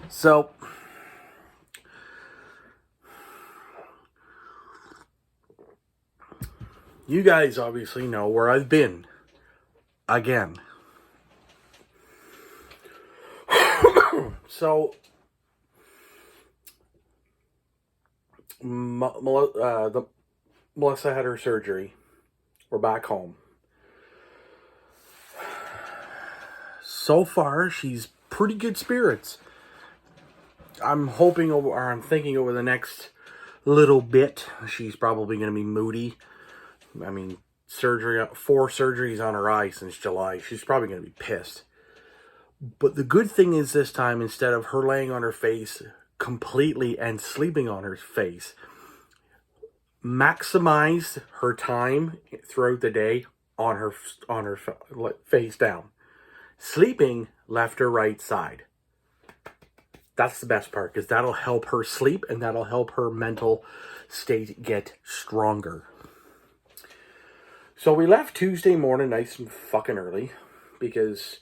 So, you guys obviously know where I've been. Again. So, Melissa had her surgery. We're back home. So far, she's pretty good spirits. I'm thinking over the next little bit, she's probably going to be moody. I mean, 4 surgeries on her eye since July. She's probably going to be pissed. But the good thing is this time, instead of her laying on her face completely and sleeping on her face, maximized her time throughout the day on her face down. Sleeping left her right side. That's the best part, because that'll help her sleep and that'll help her mental state get stronger. So we left Tuesday morning nice and fucking early, because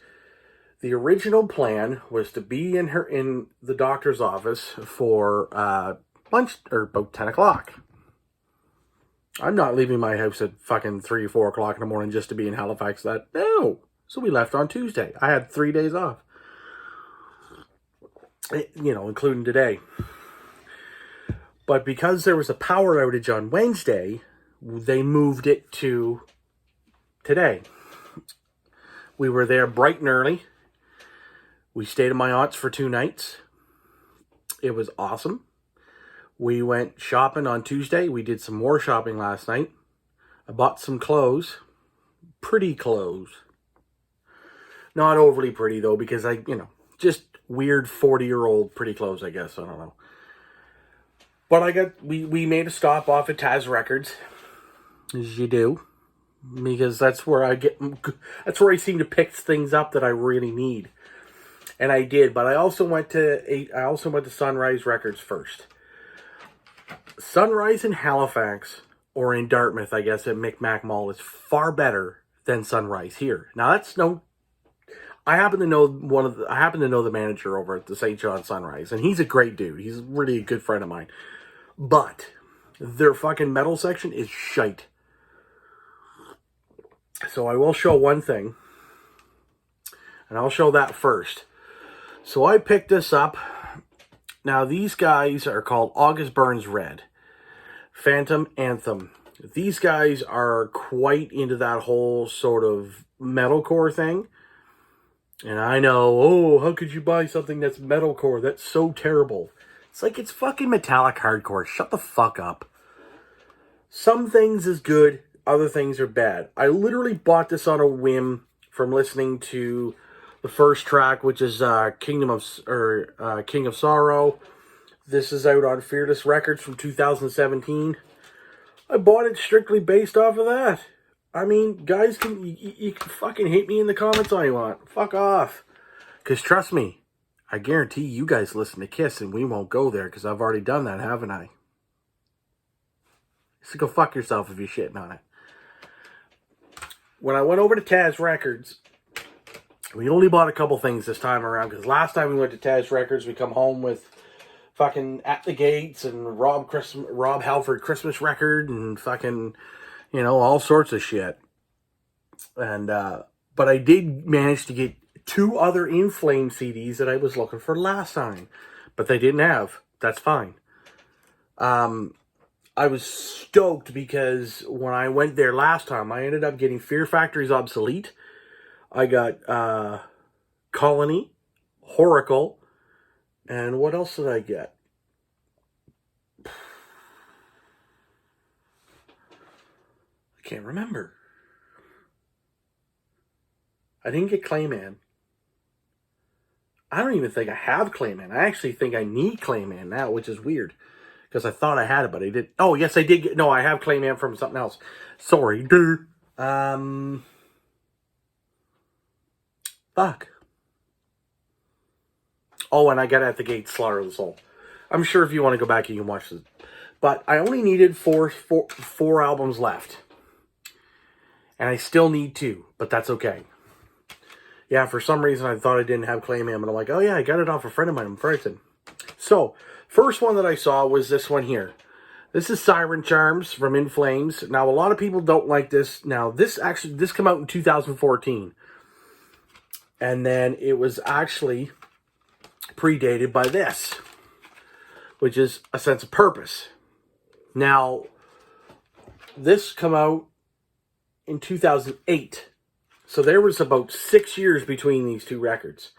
the original plan was to be in the doctor's office for lunch, or about 10 o'clock. I'm not leaving my house at fucking 3 or 4 o'clock in the morning just to be in Halifax. No. So we left on Tuesday. I had 3 days off. Including today. But because there was a power outage on Wednesday, they moved it to today. We were there bright and early. We stayed at my aunt's for 2 nights. It was awesome. We went shopping on Tuesday. We did some more shopping last night. I bought some clothes. Pretty clothes. Not overly pretty, though, because just weird 40-year-old pretty clothes, I guess. I don't know. But we made a stop off at Taz Records, as you do, because that's where I seem to pick things up that I really need. And I did, but I also went to Sunrise Records first. Sunrise in Halifax, or in Dartmouth, I guess, at Micmac Mall, is far better than Sunrise here. Now I happen to know the manager over at the St. John Sunrise, and he's a great dude. He's really a good friend of mine. But their fucking metal section is shite. So I will show one thing, and I'll show that first. So I picked this up. Now these guys are called August Burns Red, Phantom Anthem. These guys are quite into that whole sort of metalcore thing. And I know, how could you buy something that's metalcore? That's so terrible. It's like, it's fucking metallic hardcore. Shut the fuck up. Some things is good, other things are bad. I literally bought this on a whim from listening to the first track, which is King of Sorrow. This is out on Fearless Records from 2017. I bought it strictly based off of that. I mean, guys, you can fucking hate me in the comments all you want. Fuck off. Because trust me, I guarantee you guys listen to Kiss and we won't go there, because I've already done that, haven't I? So go fuck yourself if you're shitting on it. When I went over to Taz Records, we only bought a couple things this time around, because last time we went to Taz Records, we come home with fucking At the Gates and Rob Halford Christmas record and fucking, all sorts of shit. And but I did manage to get 2 other In Flame CDs that I was looking for last time, but they didn't have. That's fine. I was stoked because when I went there last time, I ended up getting Fear Factory's Obsolete. I got Colony, Horacle, and what else did I get? I can't remember. I didn't get Clayman. I don't even think I have Clayman. I actually think I need Clayman now, which is weird, because I thought I had it, but I didn't. Oh, yes, I did. No, I have Clayman from something else. Sorry. Fuck. Oh, and I got At the Gate Slaughter of the Soul. I'm sure if you want to go back, you can watch this. But I only needed four albums left. And I still need 2, but that's okay. Yeah, for some reason I thought I didn't have Clayman, but I'm like, oh yeah, I got it off a friend of mine in Ferguson. So, first one that I saw was this one here. This is Siren Charms from In Flames. Now, a lot of people don't like this. Now, this came out in 2014. And then it was actually predated by this, which is A Sense of Purpose. Now, this come out in 2008. So there was about 6 years between these two records.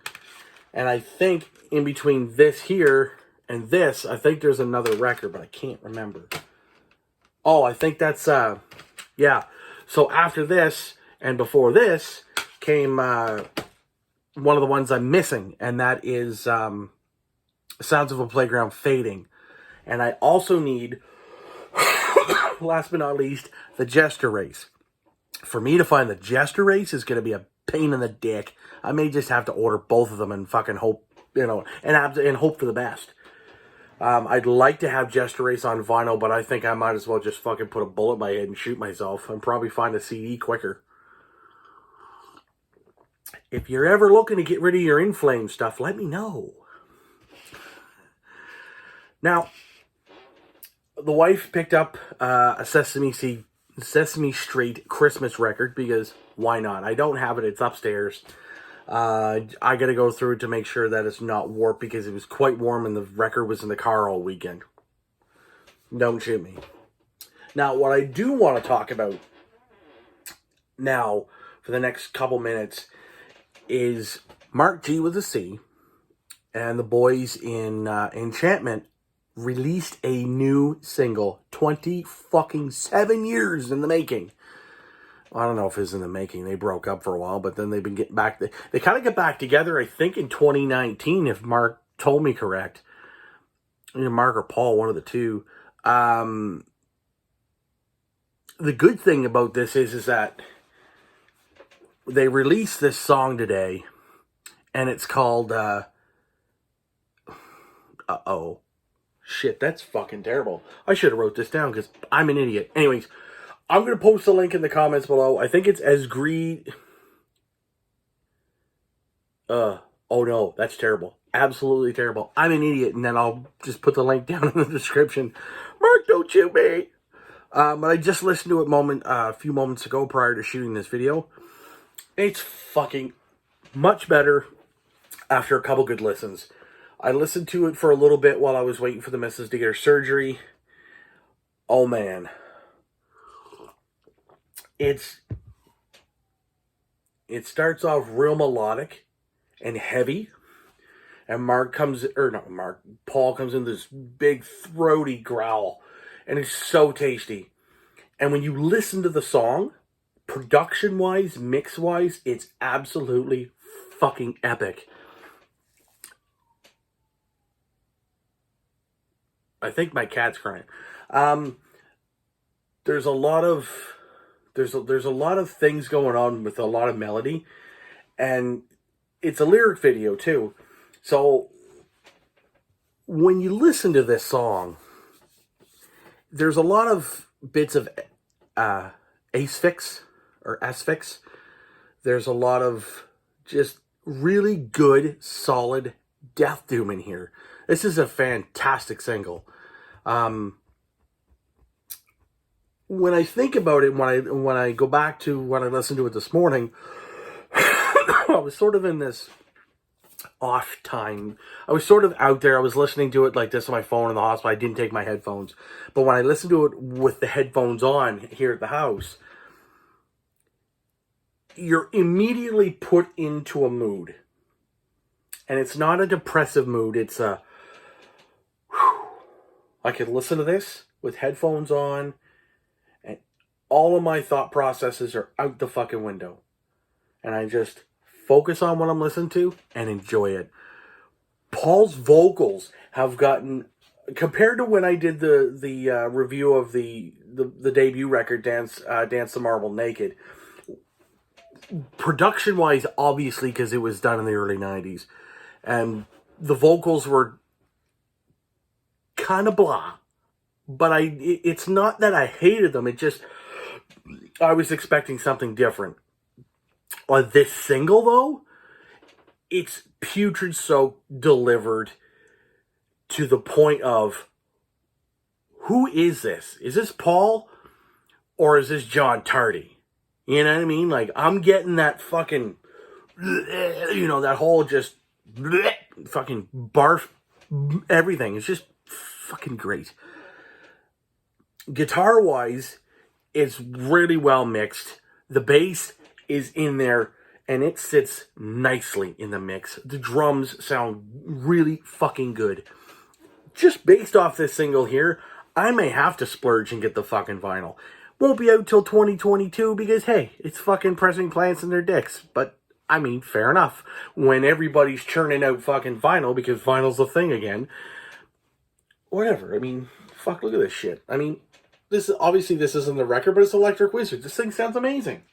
And I think in between this here and this, I think there's another record, but I can't remember. Oh, I think that's, yeah. So after this and before this came one of the ones I'm missing, and that is Sounds of a Playground Fading. And I also need, last but not least, the Jester Race. For me to find the Jester Race is going to be a pain in the dick. I may just have to order both of them and fucking hope, and hope for the best. I'd like to have Jester Race on vinyl, but I think I might as well just fucking put a bullet in my head and shoot myself and probably find a CD quicker. If you're ever looking to get rid of your In Flames stuff, let me know. Now, the wife picked up a Sesame Street Christmas record because why not? I don't have it. It's upstairs. I got to go through it to make sure that it's not warped because it was quite warm and the record was in the car all weekend. Don't shoot me. Now, what I do want to talk about now for the next couple minutes is Mark G with a C and the boys in Enchantment released a new single 7 years in the making. I don't know if it's in the making. They broke up for a while, but then they've been getting back. They kind of get back together, I think, in 2019, if Mark told me correct. Either Mark or Paul, one of the two. The good thing about this is that they released this song today, and it's called, uh-oh. Shit, that's fucking terrible. I should have wrote this down because I'm an idiot. Anyways, I'm going to post a link in the comments below. I think it's As Greed. Oh no, that's terrible. Absolutely terrible. I'm an idiot, and then I'll just put the link down in the description. Mark, don't shoot me. But I just listened to it a few moments ago prior to shooting this video. It's fucking much better after a couple good listens. I listened to it for a little bit while I was waiting for the missus to get her surgery. Oh man. It starts off real melodic and heavy. And Paul comes in this big throaty growl. And it's so tasty. And when you listen to the song, production-wise, mix-wise, it's absolutely fucking epic. I think my cat's crying. There's a lot of things going on with a lot of melody, and it's a lyric video too. So when you listen to this song, there's a lot of bits of asphyx or asphyx. There's a lot of just really good, solid death doom in here. This is a fantastic single. When I think about it, when I go back to when I listened to it this morning, I was sort of in this off time. I was sort of out there. I was listening to it like this on my phone in the hospital. I didn't take my headphones. But when I listened to it with the headphones on here at the house, you're immediately put into a mood. And it's not a depressive mood. It's a... I could listen to this with headphones on, and all of my thought processes are out the fucking window. And I just focus on what I'm listening to and enjoy it. Paul's vocals have gotten, compared to when I did the review of the debut record, Dance the Marble Naked, production-wise, obviously, because it was done in the early 90s, and the vocals were kind of blah, but it's not that I hated them, it just, I was expecting something different. On this single, though, it's putrid soaked delivered to the point of, who is this? Is this Paul or is this John Tardy? You know what I mean? Like, I'm getting that fucking, that whole just fucking barf, everything. It's just fucking great. Guitar wise, it's really well mixed. The bass is in there and it sits nicely in the mix. The drums sound really fucking good. Just based off this single here, I may have to splurge and get the fucking vinyl. Won't be out till 2022 because, hey, it's fucking pressing plants in their dicks. But, I mean, fair enough. When everybody's churning out fucking vinyl because vinyl's a thing again. Whatever. I mean, fuck, look at this shit. I mean, this isn't the record, but it's Electric Wizard. This thing sounds amazing.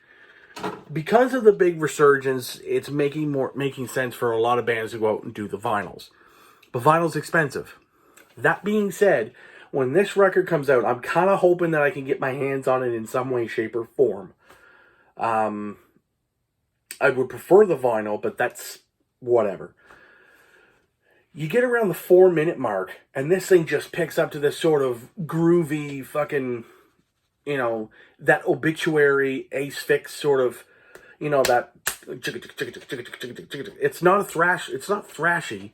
Because of the big resurgence, it's making sense for a lot of bands to go out and do the vinyls. But vinyl's expensive. That being said, when this record comes out, I'm kind of hoping that I can get my hands on it in some way, shape, or form. I would prefer the vinyl, but that's whatever. You get around the 4-minute mark, and this thing just picks up to this sort of groovy fucking, that obituary ace-fix sort of, that... It's not a thrash, it's not thrashy.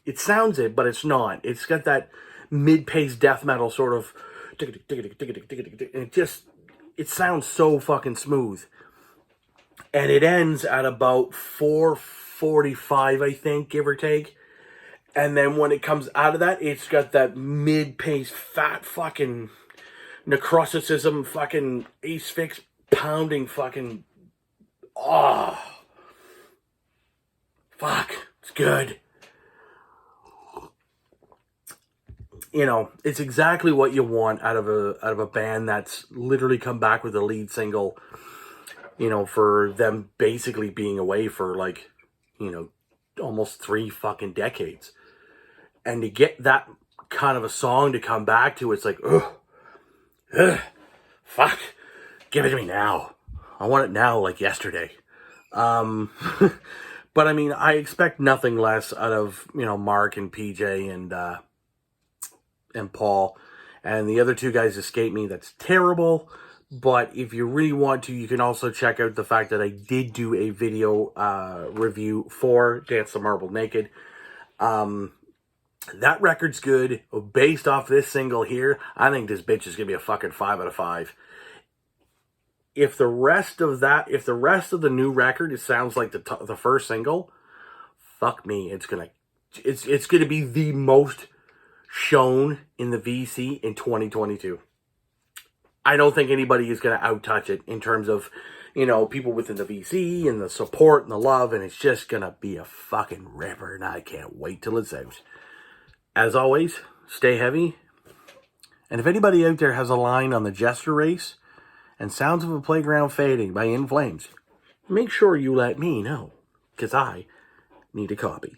It sounds it, but it's not. It's got that mid-paced death metal sort of... It sounds so fucking smooth. And it ends at about 4:45, I think, give or take. And then when it comes out of that, it's got that mid-paced, fat fucking necroticism, fucking ace-fix, pounding fucking... Oh. Fuck. It's good. It's exactly what you want out of a band that's literally come back with a lead single, for them basically being away for almost 3 fucking decades. And to get that kind of a song to come back to, it's like, fuck, give it to me now. I want it now, like yesterday. But I mean, I expect nothing less out of, Mark and PJ and Paul. And the other 2 guys escape me. That's terrible. But if you really want to, you can also check out the fact that I did do a video review for Dance the Marble Naked. That record's good. Based off this single here, I think this bitch is going to be a fucking 5 out of 5. If the rest of the new record, it sounds like the first single, fuck me. It's going to be the most shown in the VC in 2022. I don't think anybody is going to out-touch it in terms of, people within the VC and the support and the love, and it's just going to be a fucking ripper, and I can't wait till it's out. As always, stay heavy. And if anybody out there has a line on the Jester Race and Sounds of a Playground Fading by In Flames, make sure you let me know, because I need a copy.